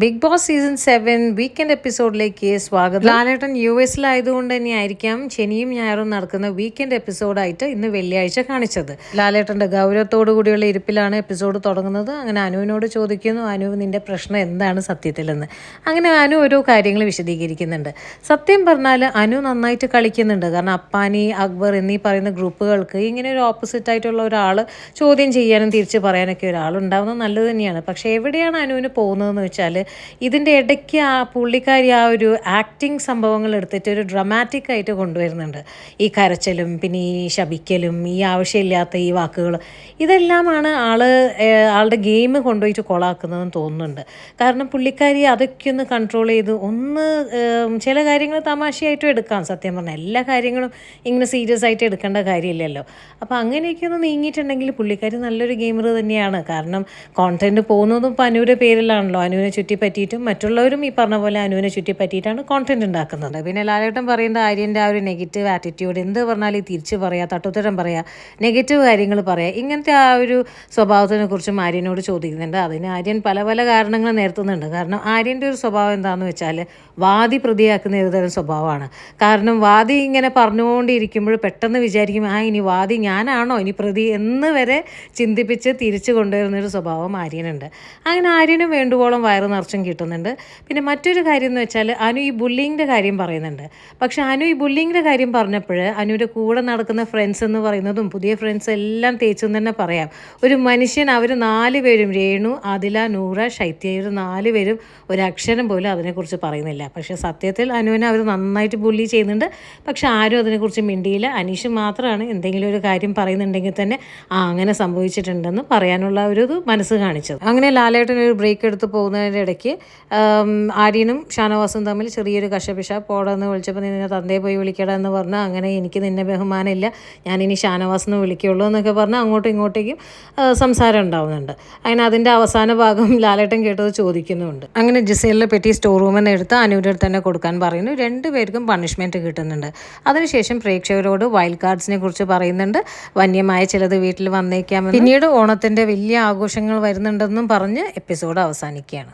Big boss season 7 weekend എപ്പിസോഡിലേക്ക് സ്വാഗതം. ലാലേട്ടൻ US-ലായതുകൊണ്ട് തന്നെ ആയിരിക്കാം ശനിയും ഞായറും നടക്കുന്ന വീക്കെൻഡ് എപ്പിസോഡായിട്ട് ഇന്ന് വെള്ളിയാഴ്ച കാണിച്ചത്. ലാലേട്ടൻ്റെ ഗൗരവത്തോടു കൂടിയുള്ള ഇരിപ്പിലാണ് എപ്പിസോഡ് തുടങ്ങുന്നത്. അങ്ങനെ അനുവിനോട് ചോദിക്കുന്നു, അനു നിന്റെ പ്രശ്നം എന്താണ് സത്യത്തിലെന്ന്. അങ്ങനെ അനു ഓരോ കാര്യങ്ങൾ വിശദീകരിക്കുന്നുണ്ട്. സത്യം പറഞ്ഞാൽ അനു നന്നായിട്ട് കളിക്കുന്നുണ്ട്. കാരണം അപ്പാനി, അക്ബർ എന്നീ പറയുന്ന ഗ്രൂപ്പുകൾക്ക് ഇങ്ങനെ ഒരു ഓപ്പോസിറ്റ് ആയിട്ടുള്ള ഒരാൾ ചോദ്യം ചെയ്യാനും തിരിച്ച് പറയാനൊക്കെ ഒരാളുണ്ടാവുന്നത് നല്ലത് തന്നെയാണ്. പക്ഷേ എവിടെയാണ് അനുവിന് പോകുന്നതെന്ന് വെച്ചാൽ ഇതിൻ്റെ ഇടയ്ക്ക് ആ പുള്ളിക്കാരി ആ ഒരു ആക്ടിങ് സംഭവങ്ങൾ എടുത്തിട്ട് ഒരു ഡ്രമാറ്റിക് ആയിട്ട് കൊണ്ടുവരുന്നുണ്ട്. ഈ പിന്നെ ഈ ശപിക്കലും ഈ ആവശ്യമില്ലാത്ത ഈ വാക്കുകൾ ഇതെല്ലാമാണ് ആളുടെ ഗെയിം കൊണ്ടുപോയിട്ട് കൊളാക്കുന്നതെന്ന് തോന്നുന്നുണ്ട്. കാരണം പുള്ളിക്കാരി അതൊക്കെ ഒന്ന് കൺട്രോൾ ചെയ്ത് ചില കാര്യങ്ങൾ തമാശയായിട്ടും എടുക്കാം. സത്യം പറഞ്ഞാൽ എല്ലാ കാര്യങ്ങളും ഇങ്ങനെ സീരിയസ് ആയിട്ട് എടുക്കേണ്ട കാര്യമില്ലല്ലോ. അപ്പോൾ അങ്ങനെയൊക്കെ ഒന്ന് നീങ്ങിയിട്ടുണ്ടെങ്കിൽ പുള്ളിക്കാരി നല്ലൊരു ഗെയിമർ തന്നെയാണ്. കാരണം കോണ്ടന്റ് പോകുന്നതും ഇപ്പോൾ അനുവിൻ്റെ പേരിലാണല്ലോ. അനുവിനെ ചുറ്റിപ്പറ്റിയിട്ടും മറ്റുള്ളവരും ഈ പറഞ്ഞ പോലെ അനുവിനെ ചുറ്റിപ്പറ്റിയിട്ടാണ് കോണ്ടന്റ് ഉണ്ടാക്കുന്നത്. പിന്നെ ലാലേട്ടൻ പറയുന്ന ആര്യൻ്റെ ആ ഒരു നെഗറ്റീവ് ആറ്റിറ്റ്യൂഡ്, എന്ത് പറഞ്ഞാലും തിരിച്ച് പറയുക, തട്ടുത്തരം പറയുക, നെഗറ്റീവ് കാര്യങ്ങൾ പറയുക, ഇങ്ങനത്തെ ആ ഒരു സ്വഭാവത്തിനെ കുറിച്ചും ആര്യനോട് ചോദിക്കുന്നുണ്ട്. അതിന് ആര്യൻ പല പല കാരണങ്ങൾ നിരത്തുന്നുണ്ട്. കാരണം ആര്യൻ്റെ ഒരു സ്വഭാവം എന്താണെന്ന് വെച്ചാൽ വാദി പ്രതിയാക്കുന്ന ഏതുതരം സ്വഭാവമാണ്. കാരണം വാദി ഇങ്ങനെ പറഞ്ഞുകൊണ്ടിരിക്കുമ്പോൾ പെട്ടെന്ന് വിചാരിക്കും ഇനി വാദി ഞാനാണോ ഇനി പ്രതി എന്ന് വരെ ചിന്തിപ്പിച്ച് തിരിച്ചു കൊണ്ടുവരുന്നൊരു സ്വഭാവം ആര്യനുണ്ട്. അങ്ങനെ ആര്യന് വേണ്ടുവോളം വയറ് നിറച്ചും കിട്ടുന്നുണ്ട്. പിന്നെ മറ്റൊരു കാര്യം എന്ന് വെച്ചാൽ അനു ഈ ബുള്ളിങ്ങിൻ്റെ കാര്യം പറയുന്നുണ്ട്. പക്ഷെ അനു ഈ ബുള്ളിങ്ങിൻ്റെ കാര്യം പറഞ്ഞപ്പോൾ അനുവിൻ്റെ കൂടെ നടക്കുന്ന ഫ്രണ്ട്സ് എന്ന് പറയുന്നതും പുതിയ ഫ്രണ്ട്സ് എല്ലാം തേച്ചെന്ന് തന്നെ പറയാം. ഒരു മനുഷ്യൻ അവർ 4 പേരും, രേണു, ആദില, നൂറ, ശൈത്യ, ഇവർ 4 പേരും ഒരക്ഷരം പോലും അതിനെക്കുറിച്ച് പറയുന്നില്ല. പക്ഷേ സത്യത്തിൽ അനുവിനെ അവർ നന്നായിട്ട് ബുള്ളി ചെയ്യുന്നുണ്ട്. പക്ഷെ ആരും അതിനെക്കുറിച്ച് മിണ്ടിയില്ല. അനീഷ് മാത്രമാണ് എന്തെങ്കിലും ഒരു കാര്യം പറയുന്നുണ്ടെങ്കിൽ തന്നെ അങ്ങനെ സംഭവിച്ചിട്ടുണ്ടെന്ന് പറയാനുള്ള ഒരു മനസ്സ് കാണിച്ചത്. അങ്ങനെ ലാലേട്ടൻ ഒരു ബ്രേക്ക് എടുത്ത് പോകുന്നതിൻ്റെ ഇടയ്ക്ക് ആര്യനും ഷാനവാസും തമ്മിൽ ചെറിയൊരു കശപിശ. പോടെന്ന് വിളിച്ചപ്പോൾ നിന്നെ തന്തയെ പോയി വിളിക്കട എന്ന് പറഞ്ഞാൽ അങ്ങനെ എനിക്ക് നിന്നെ ബഹുമാനമില്ല, ഞാനിനി ഷാനവാസിനെ വിളിക്കുള്ളൂ എന്നൊക്കെ പറഞ്ഞാൽ അങ്ങോട്ടും ഇങ്ങോട്ടേക്കും സംസാരം ഉണ്ടാവുന്നുണ്ട്. അങ്ങനെ അതിൻ്റെ അവസാന ഭാഗം ലാലേട്ടൻ കേട്ടത് ചോദിക്കുന്നുമുണ്ട്. അങ്ങനെ ജിസേലിനെ പറ്റി സ്റ്റോർ റൂമിൽ നിന്ന് എടുത്ത് അനുവിൻ്റെ അടുത്ത് തന്നെ കൊടുക്കാൻ പറയുന്നു. 2 പേർക്കും പണിഷ്മെൻറ്റ് കിട്ടുന്നുണ്ട്. അതിനുശേഷം പ്രേക്ഷകരോട് വൈൽഡ് കാർഡ്സിനെ കുറിച്ച് പറയുന്നുണ്ട്. വന്യമായ ചിലത് വീട്ടിൽ വന്നേക്കാമെന്ന്, പിന്നീട് ഓണത്തിൻ്റെ വലിയ ആഘോഷങ്ങൾ വരുന്നുണ്ടെന്നും പറഞ്ഞ് എപ്പിസോഡ് അവസാനിക്കുകയാണ്.